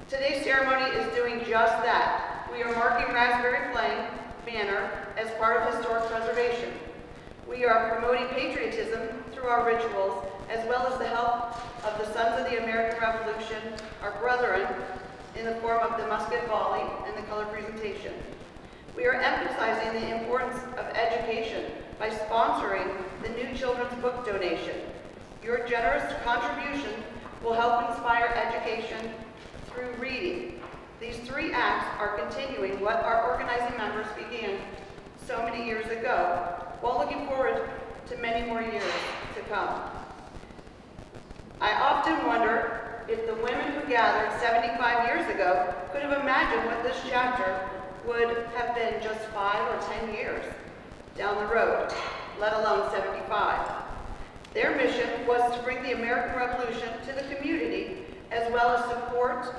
Today's ceremony is doing just that. We are marking Raspberry Plain Manor as part of historic preservation. We are promoting patriotism through our rituals, as well as the help of the Sons of the American Revolution, our brethren, in the form of the musket volley and the color presentation. We are emphasizing the importance of education by sponsoring the new children's book donation. Your generous contribution will help inspire education through reading. These three acts are continuing what our organizing members began so many years ago, while looking forward to many more years to come. I often wonder if the women who gathered 75 years ago could have imagined what this chapter would have been just 5 or 10 years down the road, let alone 75. Their mission was to bring the American Revolution to the community, as well as support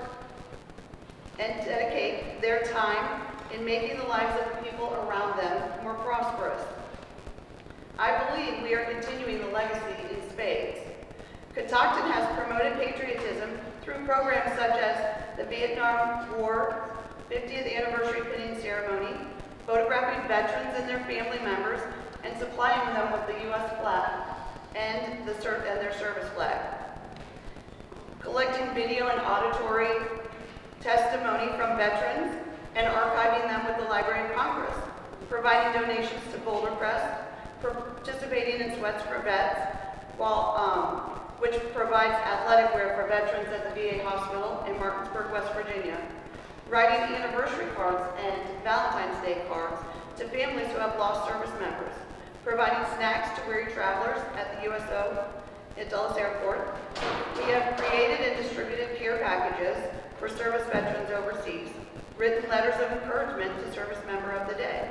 and dedicate their time in making the lives of the people around them more prosperous. I believe we are continuing the legacy in spades. Ketoctin has promoted patriotism through programs such as the Vietnam War 50th Anniversary Pinning Ceremony, photographing veterans and their family members, and supplying them with the U.S. flag and their service flag. Collecting video and auditory testimony from veterans and archiving them with the Library of Congress. Providing donations to Boulder Crest, participating in Sweats for Vets, which provides athletic wear for veterans at the VA hospital in Martinsburg, West Virginia. Writing anniversary cards and Valentine's Day cards to families who have lost service members. Providing snacks to weary travelers at the USO at Dulles Airport. We have created and distributed care packages for service veterans overseas. Written letters of encouragement to Service Member of the Day.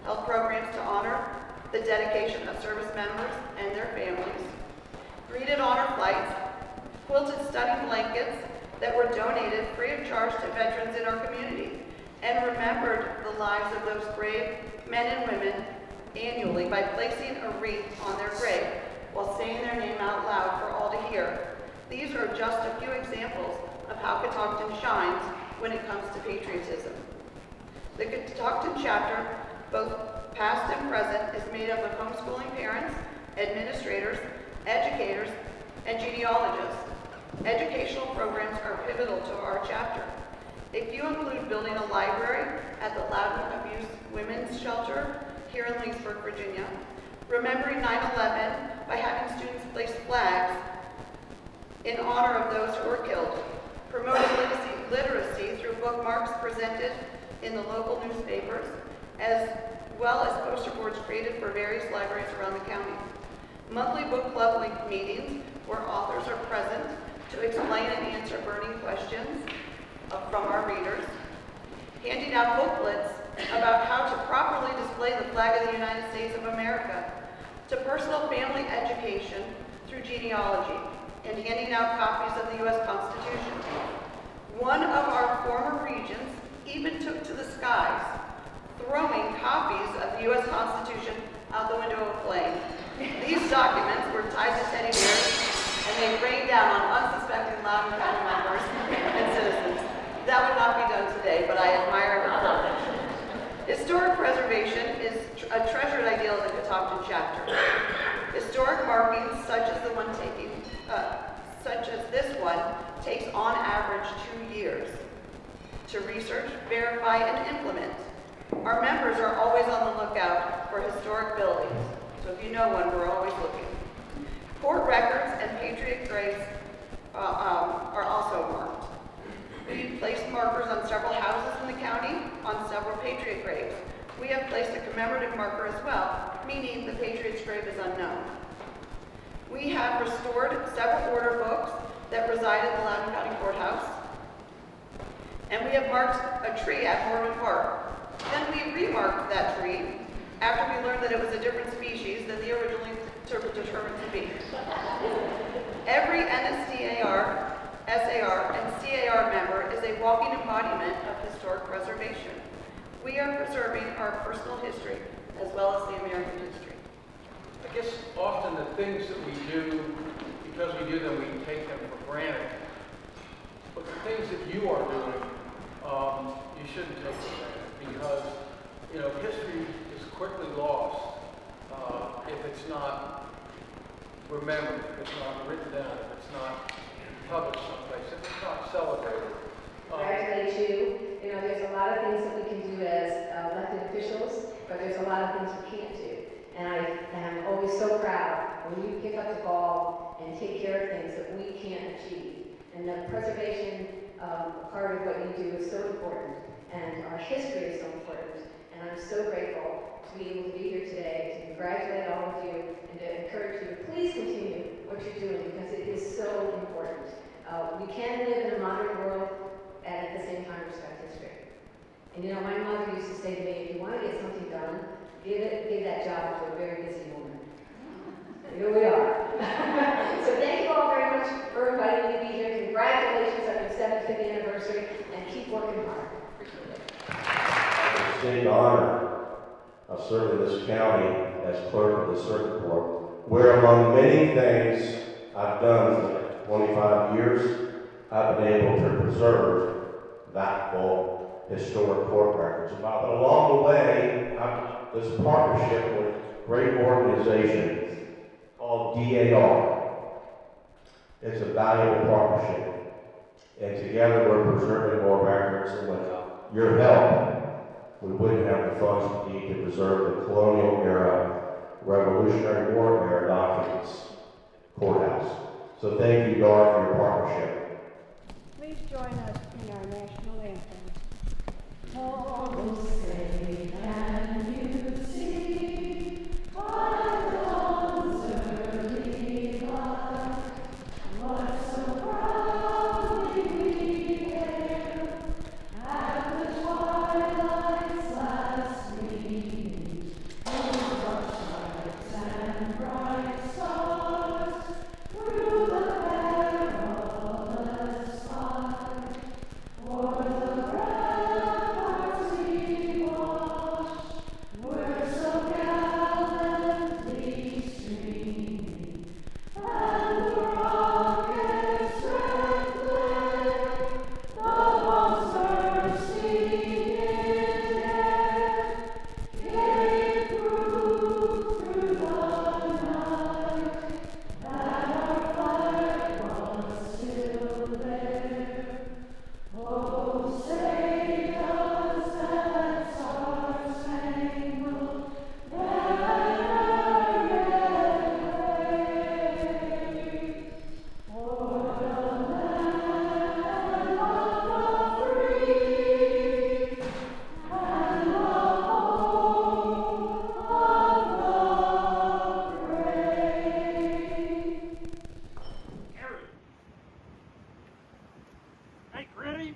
Health programs to honor the dedication of service members and their families. Greeted honor flights. Quilted stunning blankets that were donated free of charge to veterans in our community. And remembered the lives of those brave men and women annually by placing a wreath on their grave while saying their name out loud for all to hear. These are just a few examples of how Ketoctin shines when it comes to patriotism. The Ketoctin Chapter, both past and present, is made up of homeschooling parents, administrators, educators, and genealogists. Educational programs are pivotal to our chapter. If you include building a library at the Loudoun Abuse Women's Shelter here in Leesburg, Virginia, remembering 9/11 by having students place flags in honor of those who were killed, promoting literacy through bookmarks presented in the local newspapers, as well as poster boards created for various libraries around the county. Monthly book club link meetings where authors are present to explain and answer burning questions from our readers. Handing out booklets about how to properly display the flag of the United States of America, to personal family education through genealogy, and handing out copies of the U.S. Constitution. One of our former regents even took to the skies, throwing copies of the U.S. Constitution out the window of a plane. These documents were tied to teddy bears, and they rained down on unsuspecting Loudoun County members and citizens. That would not be done today, but I admire her courage. Historic preservation is a treasured ideal of the Ketoctin Chapter. Historic markings, such as this one, takes on average 2 years to research, verify, and implement. Our members are always on the lookout for historic buildings, so if you know one, we're always looking. Court records and patriot graves are also marked. We placed markers on several houses in the county, on several patriot graves. We have placed a commemorative marker as well, meaning the patriot's grave is unknown. We have restored several order books that reside at the Loudoun County Courthouse, and we have marked a tree at Morgan Park. Then we remarked that tree after we learned that it was a different species than the originally determined to be. Every NSDAR, SAR, and CAR member is a walking embodiment of historic preservation. We are preserving our personal history as well as the American history. I guess often the things that we do, because we do them, we take them for granted. But things that you are doing, you shouldn't take for granted because, you know, history is quickly lost if it's not remembered, if it's not written down, if it's not published someplace, if it's not celebrated. Congratulate you. You know, there's a lot of things that we can do as elected officials, but there's a lot of things we can't do. And I am always so proud when you pick up the ball and take care of things that we can't achieve. And the preservation part of what you do is so important, and our history is so important. And I'm so grateful to be able to be here today to congratulate all of you and to encourage you to please continue what you're doing because it is so important. We can live in a modern world and at the same time respect history. And you know, my mother used to say to me, if you want to get something done, give that job to a very busy woman. Here we are. So thank you all very much for inviting me to be here. Congratulations on your 75th anniversary, and keep working hard. Distinct honor of serving this county as clerk of the circuit court, where among many things I've done for 25 years, I've been able to preserve valuable historic court records. But along the way, this partnership with a great organization called DAR. It's a valuable partnership. And together we're preserving more records, and with your help, we wouldn't have the funds we need to preserve the colonial era, Revolutionary War era documents, courthouse. So thank you, Dar, for your partnership. Please join us in our national anthem. Oh, say, can you see what the dawn's early light, what so proudly we hailed at the twilight's last gleaming, those rushlights and bright stars through the perilous fight, o'er the ramparts we watched, were so gallantly streaming, and the rocket's red flame, the bombs bursting in air, gave proof through the night that our flag was still there. Oh, say does that star-spangled banner yet wave o'er the land of the free and the home of the brave? Hank, ready?